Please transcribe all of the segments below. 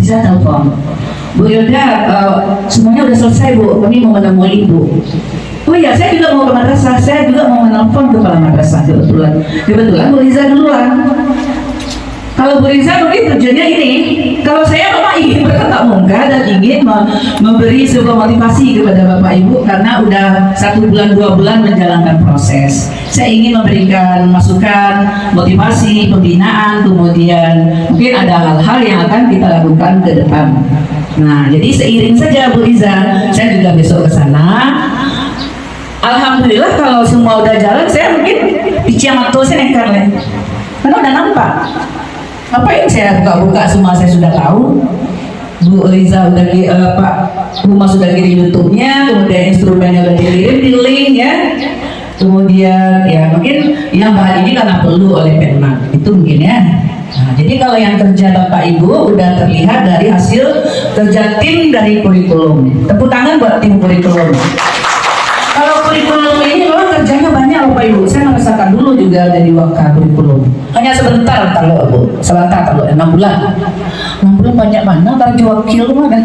bisa telepon, Bu Hilda, semuanya udah selesai Bu, kami mau menemui Ibu. Oh iya, saya juga mau ke madrasah, saya juga mau menelpon kepala madrasah kebetulan Bu Riza duluan. Kalau Bu Riza mungkin tujuannya ini, kalau saya memang ingin bertatap muka dan ingin memberi sebuah motivasi kepada Bapak Ibu karena udah 1 bulan 2 bulan menjalankan proses. Saya ingin memberikan masukan, motivasi, pembinaan, kemudian mungkin ada hal-hal yang akan kita lakukan ke depan. Nah, jadi seiring saja Bu Riza, saya juga besok ke sana. Alhamdulillah kalau semua udah jalan, saya mungkin diciamato senengkan lah, karena udah nampak. Apa yang saya buka-buka semua saya sudah tahu. Bu Riza udah Pak Rumah sudah kirim YouTube-nya, kemudian instrumennya udah dikirim di link ya. Kemudian ya mungkin yang bahan ini karena perlu oleh Penman itu mungkin ya. Nah, jadi kalau yang kerja Bapak Ibu udah terlihat dari hasil kerja tim dari kurikulum. Tepuk tangan buat tim kurikulum. Kalau kurikulum ini memang kerjanya banyak Bapak Ibu. Saya merasakan dulu juga dari wakil kurikulum. Hanya sebentar kalau Bu, sebentar kalau 6 bulan. 6 bulan banyak mana kerja wakil mana?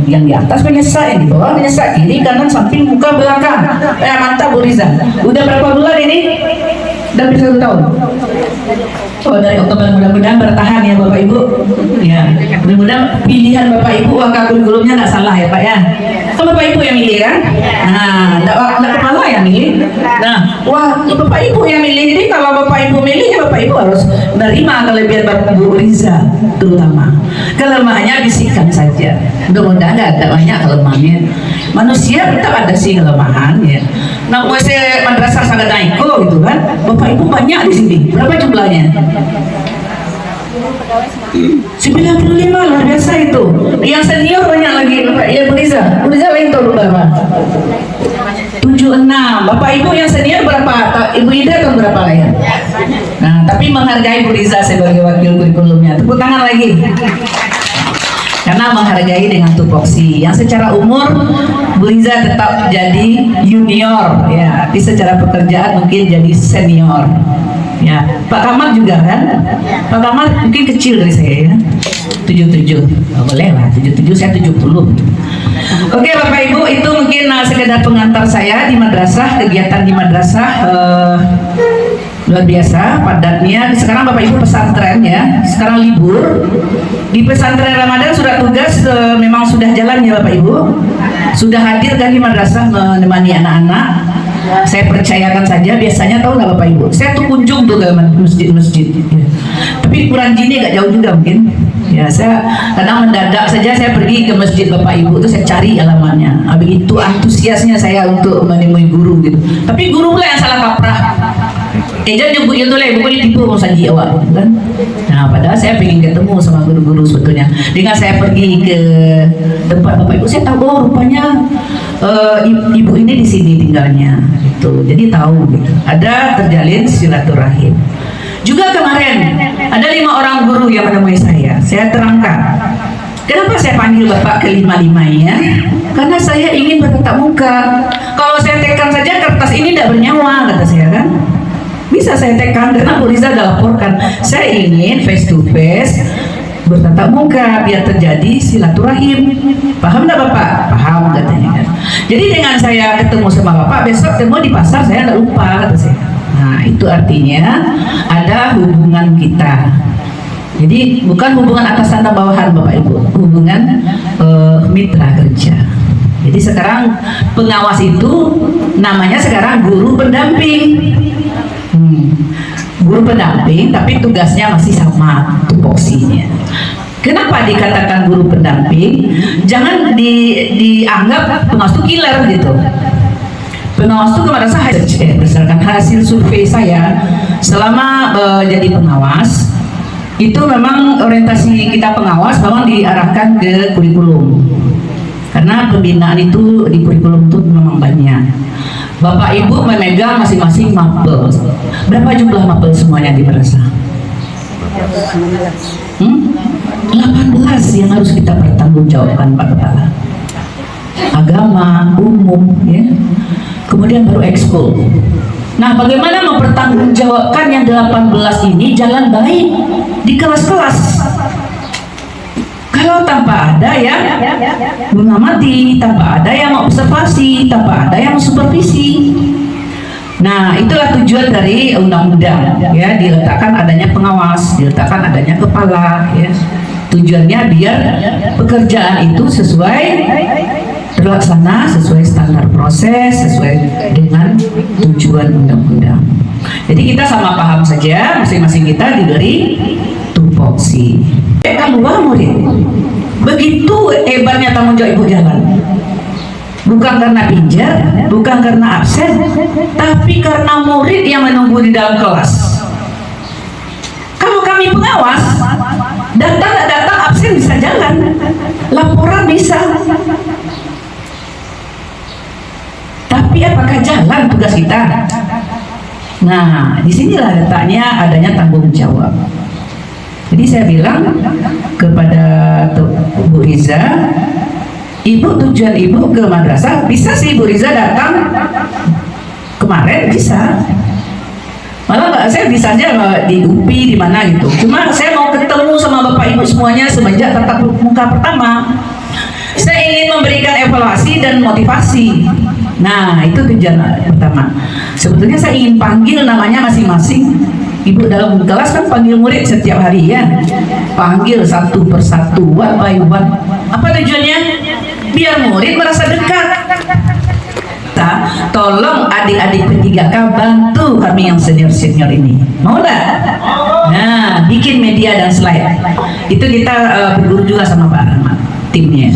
Yang di atas menyesal, yang di bawah menyesal, kiri kanan samping muka belakang. Mantap Bu Riza. Udah berapa bulan ini? Udah bisa 1 tahun. Oh, dari Oktober, mudah-mudahan bertahan ya Bapak Ibu. Ya, mudah-mudahan pilihan Bapak Ibu wakil kurikulumnya nggak salah ya Pak ya. Kan Bapak Ibu yang milih kan? Nah, nggak kepala yang milih. Nah, wah Bapak Ibu yang milih. Jadi kalau Bapak Ibu milih ya Bapak Ibu harus menerima kelebihan Bapak Ibu Riza terutama. Kelemahannya bisikan saja. Mudah-mudahan nggak ada banyak kelemahannya. Manusia tetap ada sih kelemahan ya. Nah, saya madrasah sangat naiko gitu kan. Bapak Ibu banyak di sini. Berapa jumlahnya? 95, luar biasa itu. Yang senior banyak lagi Bapak. Ya Bu Riza lain tahun berapa? 76. Bapak Ibu yang senior berapa? Ibu Ida tahun berapa lah ya? Nah, tapi menghargai Bu Riza sebagai wakil kurikulumnya. Tepuk tangan lagi. Karena menghargai dengan tupoksi. Yang secara umur Bu Riza tetap jadi junior ya, tapi secara pekerjaan mungkin jadi senior. Ya, Pak Kamar juga kan? Pak Kamar mungkin kecil dari saya ya. 77. Oh, boleh lah, 77 saya 70. Oke Bapak Ibu, itu mungkin sekedar pengantar saya di madrasah, kegiatan di madrasah luar biasa padatnya. Sekarang Bapak Ibu pesantren ya, sekarang libur. Di pesantren Ramadan sudah tugas memang sudah jalan ya Bapak Ibu. Sudah hadir kan di madrasah menemani anak-anak. Saya percayakan saja, biasanya tahu nggak Bapak Ibu, saya tuh kunjung tuh ke masjid-masjid ya. Tapi kurang gini gak jauh juga mungkin ya, saya kadang mendadak saja saya pergi ke masjid Bapak Ibu itu saya cari alamatnya. Begitu antusiasnya saya untuk menemui guru gitu, tapi guru pula yang salah kaprah. Jangan nyebut itu lah, bukan ditipu mau saji awak kan. Nah, padahal saya pengen ketemu sama guru-guru sebetulnya. Dengan saya pergi ke tempat Bapak Ibu, saya tahu oh rupanya ibu ini di sini tinggalnya. Gitu. Jadi tahu gitu. Ada terjalin silaturahim. Juga kemarin ada 5 orang guru yang menemui saya. Saya terangkan. Kenapa saya panggil Bapak ke-5 ya? Karena saya ingin bertatap muka. Kalau saya tekan saja kertas ini tidak bernyawa, kata saya kan. Bisa saya tekan karena Bu Riza sudah laporkan. Saya ingin face to face bertatap muka biar terjadi silaturahim. Paham enggak Bapak? Paham katanya kan. Jadi dengan saya ketemu sama Bapak besok ketemu di pasar, saya enggak lupa kata saya. Nah, itu artinya ada hubungan kita. Jadi bukan hubungan atasan dan bawahan Bapak Ibu, hubungan mitra kerja. Jadi sekarang pengawas itu namanya sekarang guru pendamping. Guru pendamping, tapi tugasnya masih sama tupoksinya. Kenapa dikatakan guru pendamping? Jangan dianggap pengawas itu killer gitu. Pengawas itu kemarin saya berdasarkan hasil survei saya selama jadi pengawas itu memang orientasi kita pengawas memang diarahkan ke kurikulum. Karena pembinaan itu di kurikulum itu memang banyak. Bapak Ibu memegang masing-masing mapel. Berapa jumlah mapel semuanya di madrasah? 18 yang harus kita pertanggungjawabkan Pak Kepala. Agama, umum, ya. Kemudian baru ekskul. Nah, bagaimana mempertanggungjawabkan yang 18 ini jalan baik di kelas-kelas? Kalau tanpa ada yang mengamati, tanpa ada yang observasi, tanpa ada yang supervisi. Nah, itulah tujuan dari undang-undang, ya, diletakkan adanya pengawas, diletakkan adanya kepala, ya. Tujuannya biar pekerjaan itu sesuai terlaksana, sesuai standar proses, sesuai dengan tujuan undang-undang. Jadi kita sama paham saja, masing-masing kita diberi tupoksi. Kamu murid, begitu hebatnya tanggung jawab ibu jalan. Bukan karena pinjar, bukan karena absen, tapi karena murid yang menunggu di dalam kelas. Kalau kami pengawas, datang absen bisa jalan, laporan bisa. Tapi apakah jalan tugas kita? Nah, disinilah letaknya adanya tanggung jawab. Jadi saya bilang kepada Bu Riza, Ibu, tujuan Ibu ke madrasah, bisa sih Bu Riza datang kemarin, bisa. Malah saya bisa aja di UPI di mana gitu. Cuma saya mau ketemu sama Bapak Ibu semuanya semenjak tatap muka pertama. Saya ingin memberikan evaluasi dan motivasi. Nah, itu tujuan pertama. Sebetulnya saya ingin panggil namanya masing-masing. Ibu dalam kelas kan panggil murid setiap hari, ya. Panggil satu persatu, one by one. Apa tujuannya? Biar murid merasa dekat. Tolong adik-adik P3K bantu kami yang senior-senior ini. Mau nggak? Nah, bikin media dan slide. Itu kita berguru juga sama Pak Rahmat, timnya.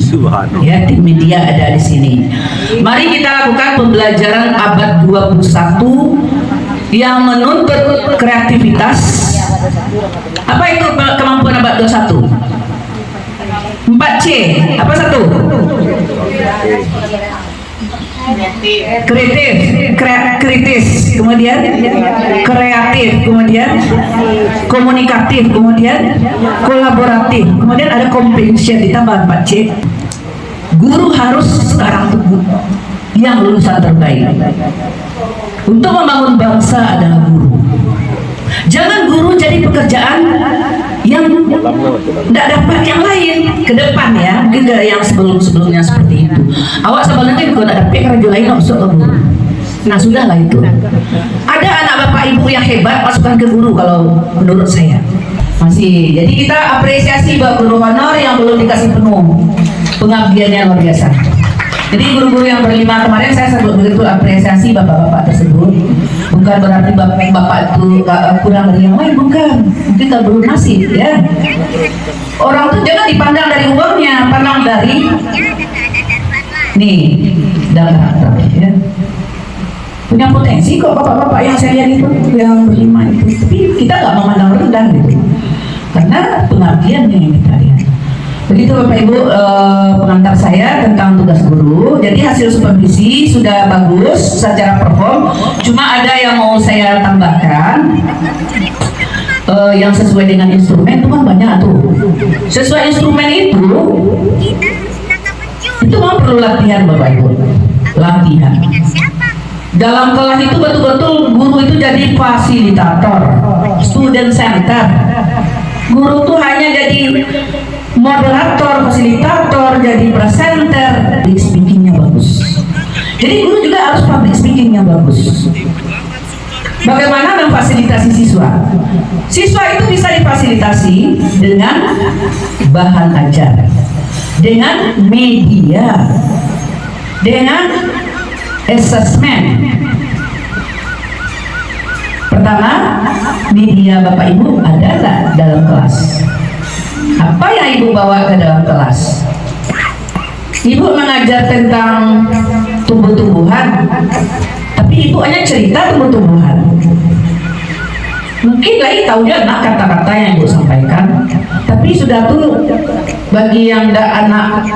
Ya, tim media ada di sini. Mari kita lakukan pembelajaran abad 21 yang menuntut kreativitas. Apa itu kemampuan abad 21? 4C. Apa satu? Kritis, kemudian kreatif, kemudian komunikatif, kemudian kolaboratif, kemudian ada compensation, ditambah 4C. Guru harus sekarang tuh yang lulusan terbaik. Untuk membangun bangsa adalah guru. Jangan guru jadi pekerjaan yang tidak dapat yang lain ke depan, ya. Mungkin dari yang sebelumnya seperti itu. Awak sebelumnya kalau tidak dapat kerja lain masuk ke guru. Nah, sudahlah itu. Ada anak bapak ibu yang hebat, masukkan ke guru kalau menurut saya. Masih. Jadi kita apresiasi buat guru honor yang belum dikasih penuh. Pengabdiannya luar biasa. Jadi guru-guru yang berlima kemarin saya sebut begitu apresiasi bapak-bapak tersebut. Bukan berarti bapak itu kurang dari yang lain, bukan. Mungkin tak belum nasib, ya. Orang tuh jangan dipandang dari uangnya, pandang dari nih data, ya. Punya potensi kok bapak-bapak yang saya lihat itu, yang berlima itu. Tapi kita nggak memandang rendah gitu, karena pengabdian yang kita lihat. Begitu Bapak Ibu pengantar saya tentang tugas guru. Jadi hasil supervisi sudah bagus secara perform. Cuma ada yang mau saya tambahkan, yang sesuai dengan instrumen itu kan banyak tuh. Sesuai instrumen itu memang perlu latihan Bapak Ibu. Latihan. Dalam kelas itu betul-betul guru itu jadi fasilitator, student center. Guru tuh hanya jadi moderator, fasilitator, jadi presenter. Public speakingnya bagus. Jadi guru juga harus public speakingnya bagus. Bagaimana memfasilitasi siswa? Siswa itu bisa difasilitasi dengan bahan ajar, dengan media, dengan assessment. Pertama, media Bapak Ibu ada nggak dalam kelas? Apa yang Ibu bawa ke dalam kelas? Ibu mengajar tentang tumbuh-tumbuhan, tapi Ibu hanya cerita tumbuh-tumbuhan. Mungkin lagi tahu anak kata-kata yang Ibu sampaikan, tapi sudah tuh bagi yang anak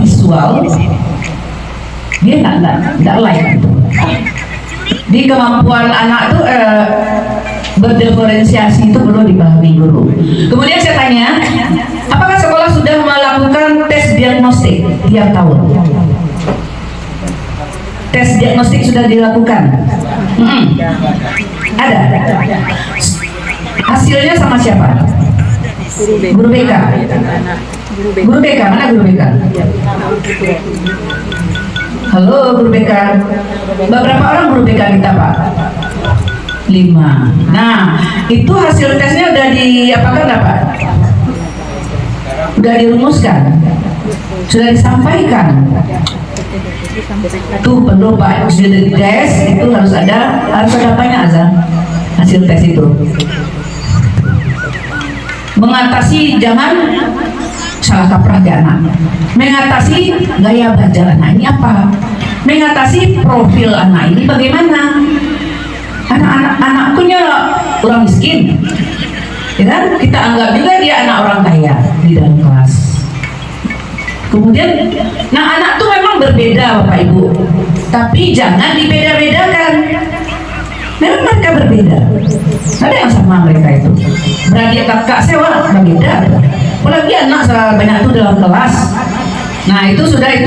visual, dia nggak like itu. Di kemampuan anak itu berdiferensiasi itu perlu dipahami guru. Kemudian saya tanya, apakah sekolah sudah melakukan tes diagnostik tiap tahun? Tes diagnostik sudah dilakukan? Ada. Hasilnya sama siapa? Guru BK. Guru BK, mana guru BK? Halo guru BK. Berapa orang guru BK kita Pak? 5. Nah, itu hasil tesnya udah diapakan nggak Pak? Udah dirumuskan? Sudah disampaikan? Tuh perlu Pak, sudah dites itu harus ada apanya Azam? Hasil tes itu. Mengatasi jangan salah kaprah di anak, mengatasi gaya belajar anak ini apa, mengatasi profil anak ini bagaimana. Anak-anakku orang miskin, ya kan? Kita anggap juga dia anak orang kaya di dalam kelas. Kemudian, nah anak tuh memang berbeda Bapak Ibu, tapi jangan dibeda-bedakan. Memang mereka berbeda. Ada yang sama mereka itu. Beradik kakak sewa berbeda. Apalagi anak banyak itu dalam kelas. Nah itu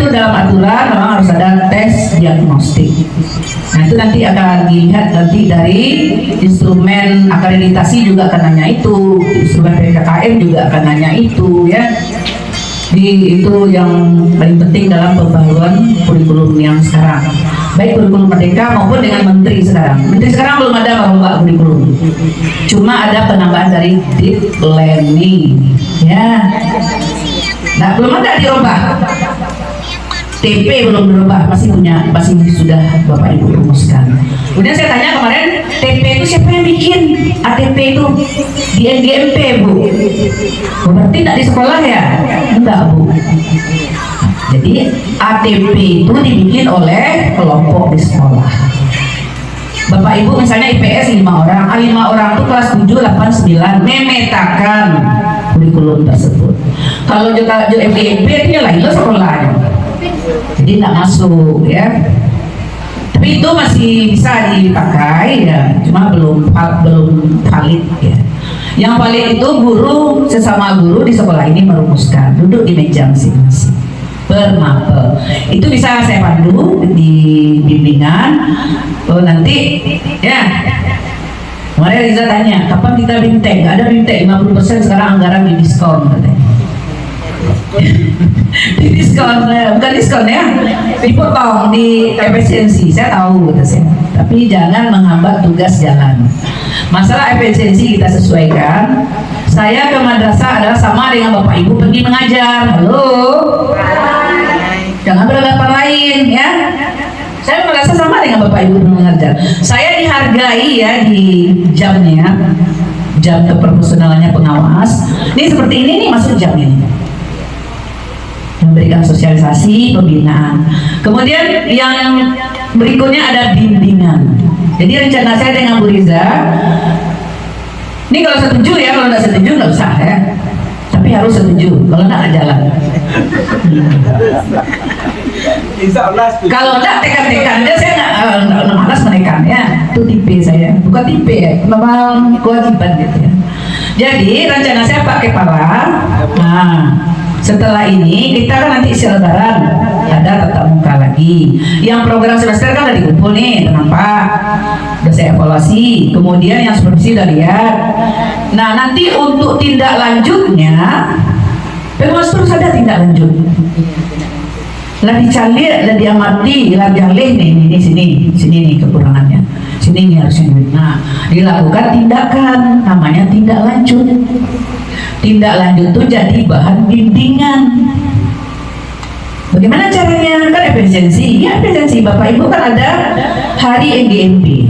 dalam aturan memang harus ada tes diagnostik. Nah itu nanti akan dilihat nanti dari instrumen akreditasi juga akan nanya itu, instrumen PKKM juga akan nanya itu ya. Itu yang paling penting dalam pembaruan kurikulum yang sekarang, baik kurikulum Merdeka maupun dengan menteri sekarang. Menteri sekarang belum ada merubah kurikulum, cuma ada penambahan dari deep learning ya. Nah belum ada dirubah. TP belum dirubah, masih sudah Bapak Ibu rumuskan. Kemudian saya tanya kemarin, TP itu siapa yang bikin? ATP itu di NGMP Bu. Berarti tidak di sekolah ya? Enggak Bu. Jadi ATP itu dibikin oleh kelompok di sekolah. Bapak Ibu misalnya IPS 5 orang, 5 orang itu kelas 7, 8, 9 memetakan kurikulum tersebut. Kalau juga FDMP itu lain sekolahnya, jadi tidak masuk ya. Tapi itu masih bisa dipakai ya, cuma belum valid ya. Yang valid itu guru sesama guru di sekolah ini merumuskan, duduk di meja masing-masing bermapel. Itu bisa saya pandu di bimbingan. Nanti ya. Kemarin Riza tanya, kapan kita bimtek? Gak ada bimtek, 50% sekarang anggaran di diskon katanya. Di diskon, bukan diskon ya, dipotong di efisiensi. Saya tahu kata saya, tapi jangan menghambat tugas jalan. Masalah efisiensi kita sesuaikan. Saya ke madrasah adalah sama dengan Bapak Ibu pergi mengajar. Halo, jangan beranggapan lain ya. Saya merasa sama dengan Bapak Ibu mengajar. Saya dihargai ya di jamnya, jam keprofesionalannya pengawas. Ini seperti ini nih, masuk jam ini. Memberikan sosialisasi, pembinaan. Kemudian yang berikutnya ada bimbingan. Jadi rencana saya dengan Bu Riza, ini kalau setuju ya, kalau tidak setuju nggak usah ya. Tapi harus setuju, kalau nggak jalan. Kalau enggak tekan-tekan dia, saya nggak malas menekan ya. Itu tipe saya, bukan tipe ya, memang kewajiban gitu ya. Jadi rencana saya pakai kepala. Nah setelah ini kita kan nanti isi lebaran ada tatap muka lagi. Yang program semester kan udah dikumpul nih, tenang Pak, udah saya evaluasi. Kemudian yang supervisi udah lihat. Nah nanti untuk tindak lanjutnya, terus ada tindak lanjut. Lah dicari, lah diamati, lah jalih nih, sini nih kekurangannya, sini nih harusnya. Nah dilakukan tindakan, namanya tindak lanjut. Tindak lanjut itu jadi bahan bimbingan. Bagaimana caranya? Kan efisiensi, ya efisiensi. Bapak Ibu kan ada hari NGMP.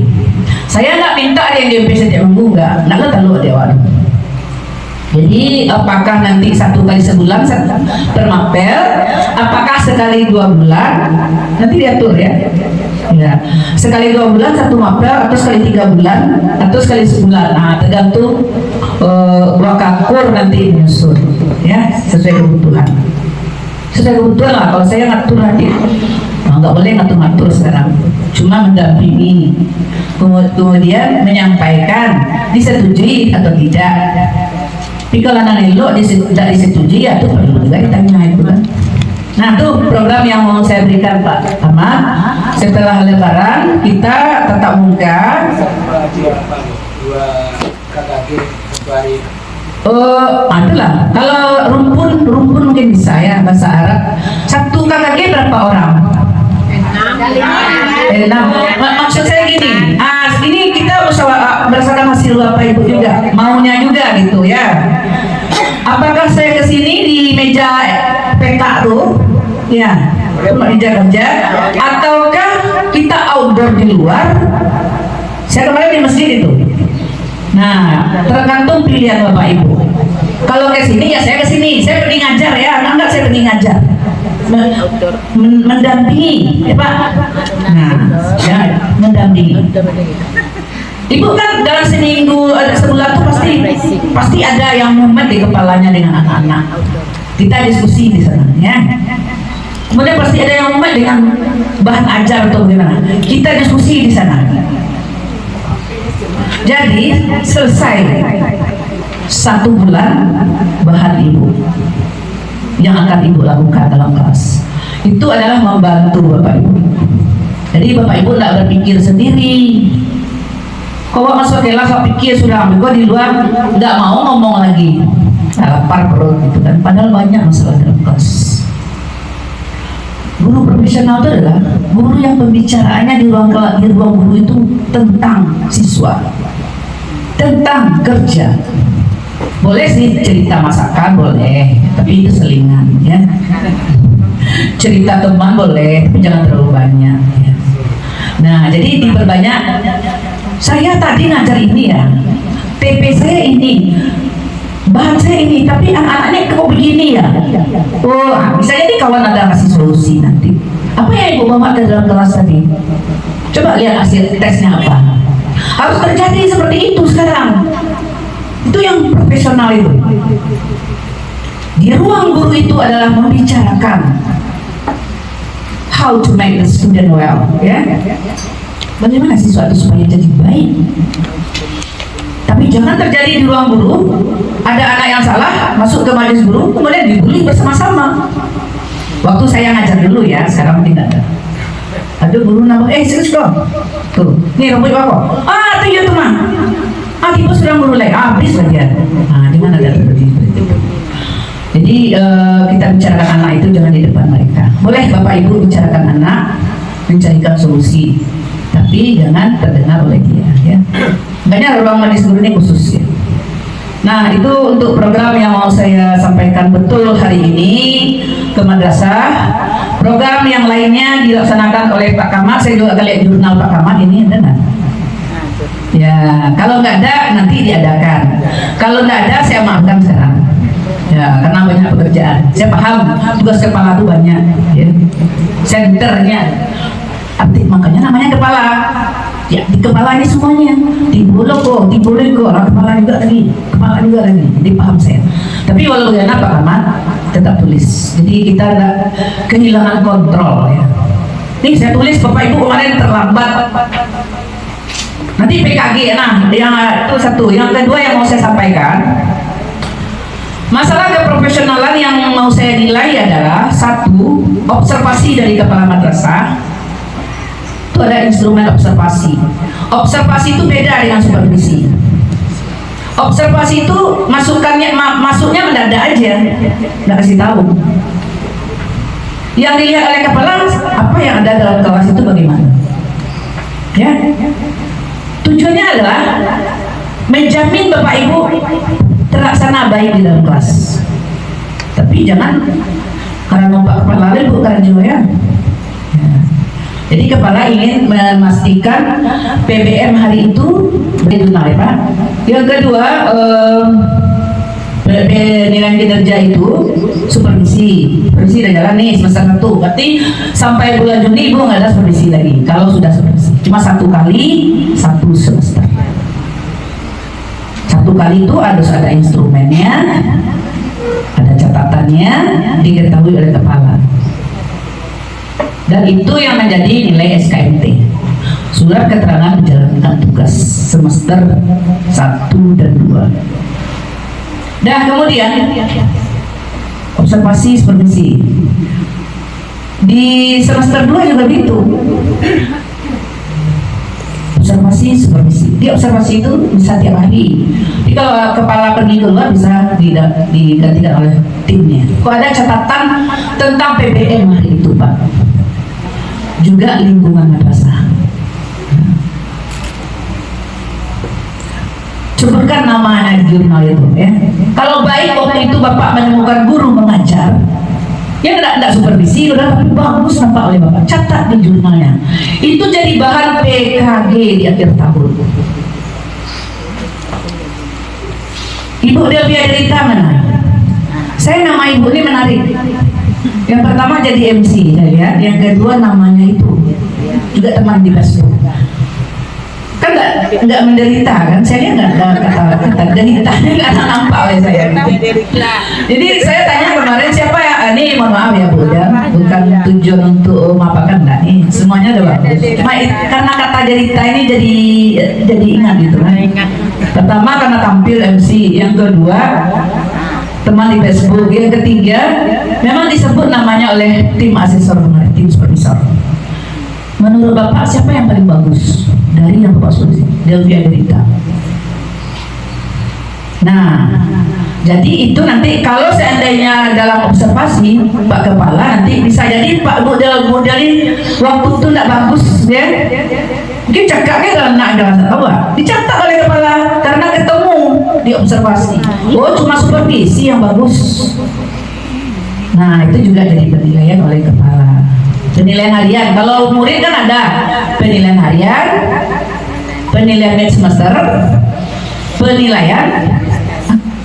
Saya nggak minta hari NGMP setiap minggu, nggak terlalu ada waktu. Jadi apakah nanti 1 kali sebulan per mapel, apakah sekali 2 bulan, nanti diatur ya. Ya, sekali 2 bulan 1 mapel, atau sekali 3 bulan, atau sekali sebulan. Nah, tergantung wakakur nanti menyusun, ya sesuai kebutuhan. Sesuai kebutuhan lah. Kalau saya ngatur nanti, nggak boleh ngatur-ngatur sekarang. Cuma mendampingi, kemudian menyampaikan disetujui atau tidak. Tapi kalau anak elok tidak disetujui, ya itu perlu juga ditanya itu kan. Nah itu program yang mau saya berikan Pak Ahmad. Setelah lebaran kita tatap muka. Adalah kalau rumpun mungkin bisa ya bahasa Arab. Satu KKG berapa orang? 6. Maksud saya gini, ini kita berdasarkan hasil Bapak Ibu juga, maunya juga gitu ya. Apakah saya kesini di meja peta tuh, ya, meja kerja, ataukah kita outdoor di luar? Saya kemarin di masjid itu. Nah, tergantung pilihan Bapak Ibu. Kalau ke sini ya saya ke sini, saya pergi ngajar ya, enggak saya pergi ngajar. Mendampingi, ya Pak. Nah, ya mendampingi. Ibu kan dalam seminggu sebulan tuh pasti ada yang mumet di kepalanya dengan anak-anak. Kita diskusi di sana ya. Kemudian pasti ada yang mumet dengan bahan ajar atau bagaimana. Kita diskusi di sana. Jadi selesai 1 bulan bahan ibu yang akan ibu lakukan dalam kelas itu adalah membantu Bapak Ibu. Jadi Bapak Ibu tidak berpikir sendiri. Kalau masuk kelas pikir sudah ambil di luar, tidak mau ngomong lagi, lapar perut gitu kan. Padahal banyak masalah dalam kelas. Guru profesional itu adalah guru yang pembicaraannya di ruang guru itu tentang siswa, tentang kerja. Boleh sih cerita masakan boleh, tapi itu selingan ya. Cerita teman boleh, tapi jangan terlalu banyak ya. Nah, jadi diperbanyak. Saya tadi ngajar ini ya, TP saya ini, bahan saya ini, tapi anak-anaknya kok begini ya. Oh, bisa jadi kawan ada kasih solusi nanti. Apa yang ibu bawa ke dalam kelas tadi? Coba lihat hasil tesnya apa. Harus terjadi seperti itu sekarang. Itu yang profesional itu. Di ruang guru itu adalah membicarakan how to make the student well, ya. Bagaimana siswa itu supaya jadi baik. Tapi jangan terjadi di ruang guru ada anak yang salah masuk ke majelis guru kemudian dibully bersama-sama. Waktu saya ngajar dulu ya, sekarang tidak ada. Ada guru nama, Sisko, tuh, nih rambut aku. Tuh ya teman. Ibu sudah mulai habis saja. Dengan ada seperti itu. Jadi kita bicarakan anak itu jangan di depan mereka. Boleh Bapak Ibu bicarakan anak, mencarikan solusi, tapi jangan terdengar oleh dia. Ya. Makanya ruang majelis guru ini khusus ya. Nah itu untuk program yang mau saya sampaikan betul hari ini ke madrasah. Program yang lainnya dilaksanakan oleh Pak Kamat. Saya juga akan lihat jurnal Pak Kamat ini ada nggak? Ya, kalau nggak ada nanti diadakan. Kalau nggak ada saya maafkan sekarang. Ya, karena banyak pekerjaan. Saya paham tugas kepala itu banyak. Ya. Senternya, arti makanya namanya kepala. Ya, di kepala ini semuanya. Timbul kok, kepala juga lagi. Jadi paham saya. Tapi walau bagaimana Pak Ahmad tetap tulis. Jadi kita ada kehilangan kontrol ya. Nih saya tulis Bapak Ibu kemarin terlambat. Nanti PKG, yang itu satu. Yang kedua yang mau saya sampaikan, masalah keprofesionalan yang mau saya nilai adalah satu, observasi dari kepala madrasah. Itu ada instrumen observasi. Observasi itu beda dengan supervisi. Observasi itu masuknya mendadak aja, nggak kasih tahu. Yang dilihat oleh kepala apa yang ada dalam kelas itu bagaimana? Ya. Tujuannya adalah menjamin Bapak Ibu terlaksana baik di dalam kelas. Tapi jangan karena numpak kepala Ibu karena juga ya. Jadi kepala ingin memastikan PBM hari itu benar ya Pak. Yang kedua nilai kinerja itu supervisi udah jalan nih semester 1. Berarti sampai bulan Juni Ibu nggak ada supervisi lagi. Kalau sudah supervisi cuma 1 kali 1 semester. 1 kali itu harus ada instrumennya, ada catatannya, diketahui oleh kepala. Dan itu yang menjadi nilai SKMT, surat keterangan menjalankan tugas semester 1 dan 2. Nah kemudian observasi supervisi di semester 2 juga begitu. observasi supervisi. Di observasi itu bisa tiap hari. Jadi kalau kepala pergi keluar bisa digantikan oleh timnya. Kok ada catatan tentang PPM hari itu Pak, juga lingkungan madrasah. Sebutkan namanya di jurnal itu ya. Kalau baik waktu itu Bapak menemukan guru mengajar yang tidak supervisi, udah tapi bagus nampak oleh Bapak, catat di jurnalnya. Itu jadi bahan PKG di akhir tahun. Ibu dia biar cerita mana? Saya nama ibu ini menarik. Yang pertama jadi MC, saya lihat. Yang kedua namanya itu juga teman di Facebook. Kan nggak menderita kan? Saya nggak kata derita, nggak nampak oleh saya. Jadi saya tanya kemarin siapa ya? Ini mohon maaf ya Bu, ya, bukan tujuan untuk mapakan enggak nih. Semuanya udah bagus. Cuma karena kata derita ini jadi ingat gitu kan. Pertama karena tampil MC, yang kedua teman di Facebook, yang ketiga memang disebut namanya oleh tim asesor kemarin, tim supervisor. Menurut Bapak siapa yang paling bagus dari yang Bapak solusi? Delvia Derita. Nah, jadi itu nanti kalau seandainya dalam observasi Pak Kepala nanti bisa jadi Pak model waktu itu tidak bagus ya. Mungkin cakapnya dalam rasa tahu, dicatat oleh Kepala karena ketemu di observasi. Oh, cuma supervisi yang bagus. Nah, itu juga jadi penilaian oleh Kepala. Penilaian harian, kalau murid kan ada penilaian harian, penilaian mid semester, penilaian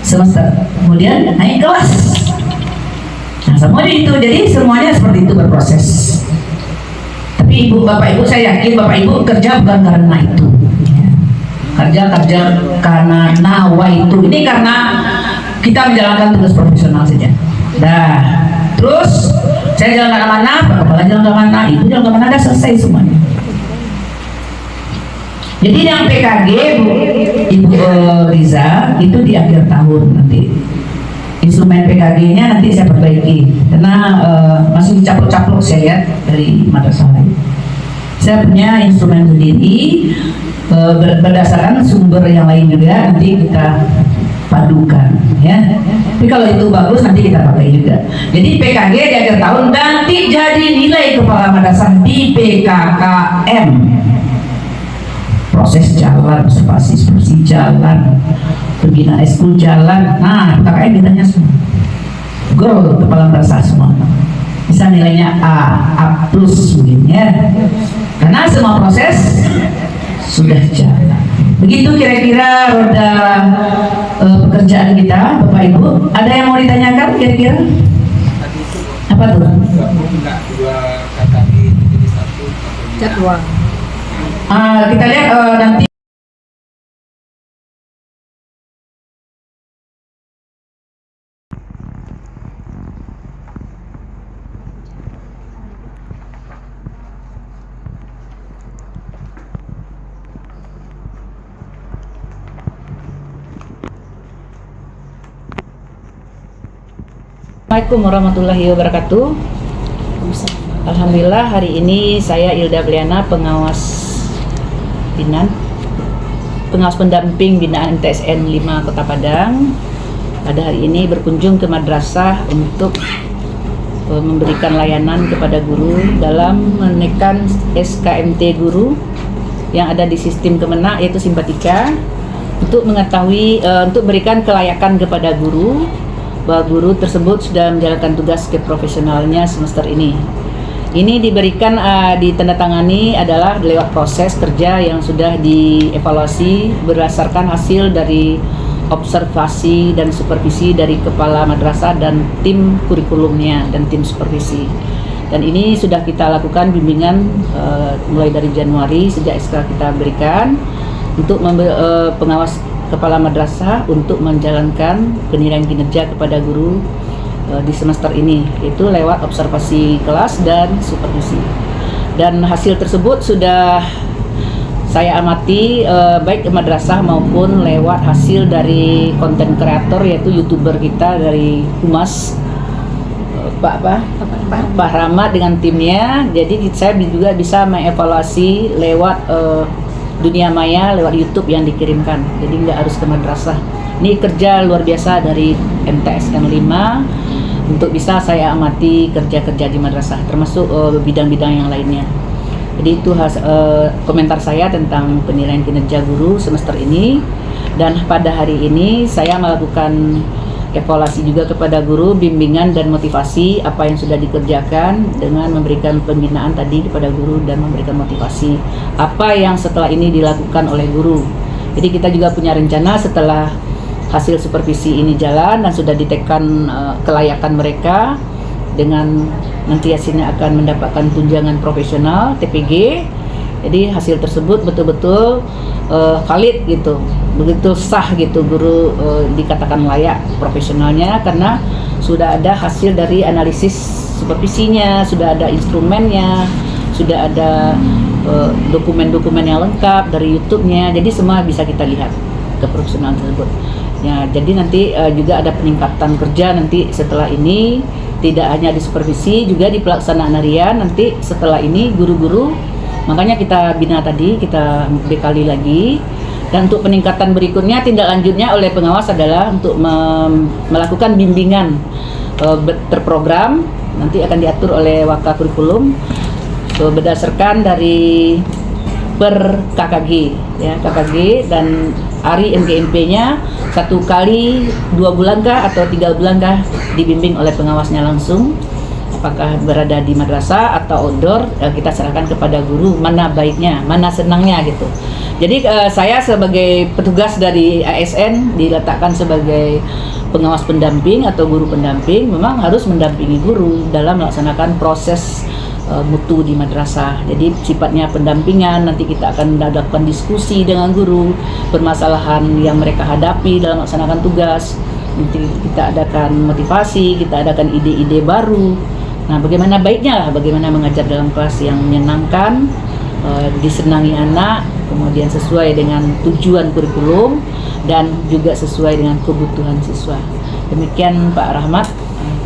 semester, kemudian naik kelas. Nah semuanya itu, jadi semuanya seperti itu berproses. Tapi Bapak Ibu, saya yakin Bapak Ibu kerja bukan karena itu, kerja karena nawa itu. Ini karena kita menjalankan tugas profesional saja. Nah, terus saya jalan ke mana, Pak Kepala jalan ke mana, Ibu jalan ke mana, ada selesai semuanya. Jadi yang PKG Ibu Riza itu di akhir tahun nanti. Instrumen PKG-nya nanti saya perbaiki karena masih caplok-caplok saya lihat dari madrasah lain. Saya punya instrumen sendiri berdasarkan sumber yang lain juga nanti kita padukan ya. Tapi kalau itu bagus nanti kita pakai juga. Jadi PKG di akhir tahun nanti jadi nilai kepala madrasah di PKKM. Proses jalan, observasi jalan, pembinaan eskul jalan. Nah, PKKM ditanya semua. Go kepala madrasah semua. Bisa nilainya A plus mungkin ya. Karena semua proses sudah jalan. Begitu kira-kira roda pekerjaan kita, Bapak Ibu. Ada yang mau ditanyakan kira-kira? Apa tuh? Jadwal. Kita lihat nanti. Assalamualaikum warahmatullahi wabarakatuh. Alhamdulillah hari ini saya Ilda Bliana, pengawas pendamping binaan MTSN 5 Kota Padang. Pada hari ini berkunjung ke madrasah untuk memberikan layanan kepada guru dalam menekan SKMT guru yang ada di sistem Kemenak yaitu Simpatika, untuk mengetahui untuk berikan kelayakan kepada guru bahwa guru tersebut sudah menjalankan tugas keprofesionalnya semester ini. Ini diberikan ditandatangani adalah lewat proses kerja yang sudah dievaluasi berdasarkan hasil dari observasi dan supervisi dari kepala madrasah dan tim kurikulumnya dan tim supervisi. Dan ini sudah kita lakukan bimbingan mulai dari Januari sejak SK kita berikan untuk pengawas kepala madrasah untuk menjalankan penilaian kinerja kepada guru di semester ini, yaitu lewat observasi kelas dan supervisi. Dan hasil tersebut sudah saya amati baik ke madrasah maupun lewat hasil dari konten kreator yaitu YouTuber kita dari Humas Pak Rahmat dengan timnya. Jadi saya juga bisa mengevaluasi lewat dunia maya lewat YouTube yang dikirimkan. Jadi nggak harus ke madrasah. Ini kerja luar biasa dari MTSN 5 untuk bisa saya amati kerja-kerja di madrasah, termasuk bidang-bidang yang lainnya. Jadi itu komentar saya tentang penilaian kinerja guru semester ini. Dan pada hari ini saya melakukan evaluasi juga kepada guru, bimbingan dan motivasi apa yang sudah dikerjakan dengan memberikan pembinaan tadi kepada guru dan memberikan motivasi apa yang setelah ini dilakukan oleh guru. Jadi kita juga punya rencana setelah hasil supervisi ini jalan dan sudah ditekan kelayakan mereka dengan nanti hasilnya akan mendapatkan tunjangan profesional TPG. Jadi hasil tersebut betul-betul valid gitu, begitu sah gitu guru dikatakan layak profesionalnya karena sudah ada hasil dari analisis supervisinya, sudah ada instrumennya, sudah ada dokumen-dokumen yang lengkap dari YouTube-nya. Jadi semua bisa kita lihat keprofesionalan tersebut. Ya, jadi nanti juga ada peningkatan kerja nanti setelah ini, tidak hanya di supervisi, juga di pelaksanaan harian nanti setelah ini guru-guru. Makanya kita bina tadi, kita bekali lagi. Dan untuk peningkatan berikutnya, tindak lanjutnya oleh pengawas adalah untuk melakukan bimbingan terprogram, nanti akan diatur oleh Waka Kurikulum berdasarkan dari per KKG ya, KKG dan hari NGMP-nya 1 kali 2 bulankah atau 3 bulankah dibimbing oleh pengawasnya langsung, apakah berada di madrasah atau outdoor, kita serahkan kepada guru mana baiknya, mana senangnya gitu. Jadi saya sebagai petugas dari ASN diletakkan sebagai pengawas pendamping atau guru pendamping, memang harus mendampingi guru dalam melaksanakan proses mutu di madrasah. Jadi sifatnya pendampingan, nanti kita akan melakukan diskusi dengan guru permasalahan yang mereka hadapi dalam melaksanakan tugas. Nanti kita adakan motivasi, kita adakan ide-ide baru. Nah, bagaimana baiknya lah, bagaimana mengajar dalam kelas yang menyenangkan, disenangi anak, kemudian sesuai dengan tujuan kurikulum dan juga sesuai dengan kebutuhan siswa. Demikian Pak Rahmat,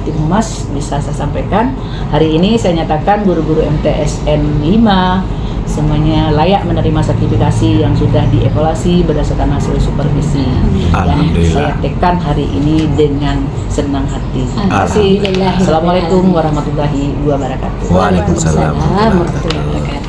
tim Humas bisa saya sampaikan. Hari ini saya nyatakan guru-guru MTSN 5 semuanya layak menerima sertifikasi yang sudah dievaluasi berdasarkan hasil supervisi. Dan saya tekan hari ini dengan senang hati. Terima kasih. Assalamualaikum warahmatullahi wabarakatuh. Waalaikumsalam warahmatullahi wabarakatuh.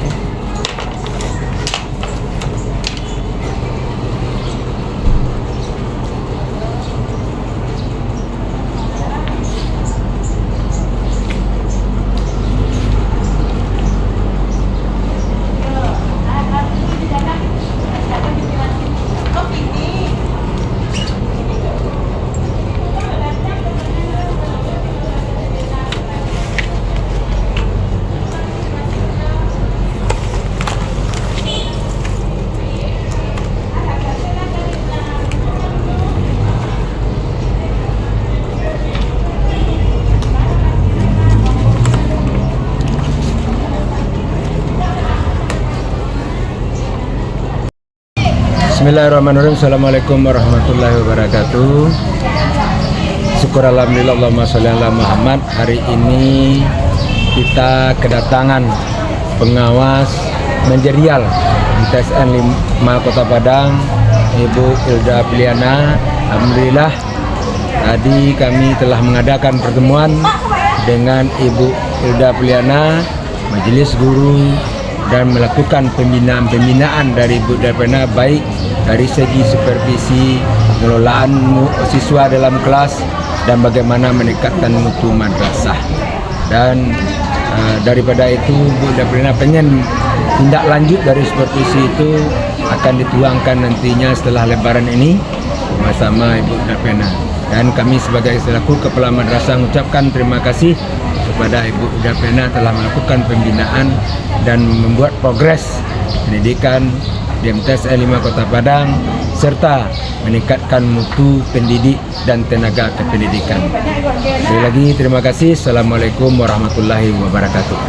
Bismillahirrahmanirrahim. Assalamualaikum warahmatullahi wabarakatuh. Syukur alhamdulillah, Allahumma sholli ala Muhammad. Hari ini kita kedatangan pengawas manajerial MTSN 5 Kota Padang, Ibu Hilda Piliana. Alhamdulillah tadi kami telah mengadakan pertemuan dengan Ibu Hilda Piliana, majelis guru, dan melakukan pembinaan dari Ibu Hilda Piliana, baik dari segi supervisi, pengelolaan siswa dalam kelas, dan bagaimana meningkatkan mutu madrasah. Dan daripada itu Bu Hilda Piliana pengen tindak lanjut dari supervisi itu akan dituangkan nantinya setelah lebaran ini bersama Ibu Hilda Piliana. Dan kami sebagai selaku kepala madrasah mengucapkan terima kasih kepada Ibu Hilda Piliana telah melakukan pembinaan dan membuat progres pendidikan di MTSN 5 Kota Padang serta meningkatkan mutu pendidik dan tenaga kependidikan. Sekali lagi terima kasih. Assalamualaikum warahmatullahi wabarakatuh.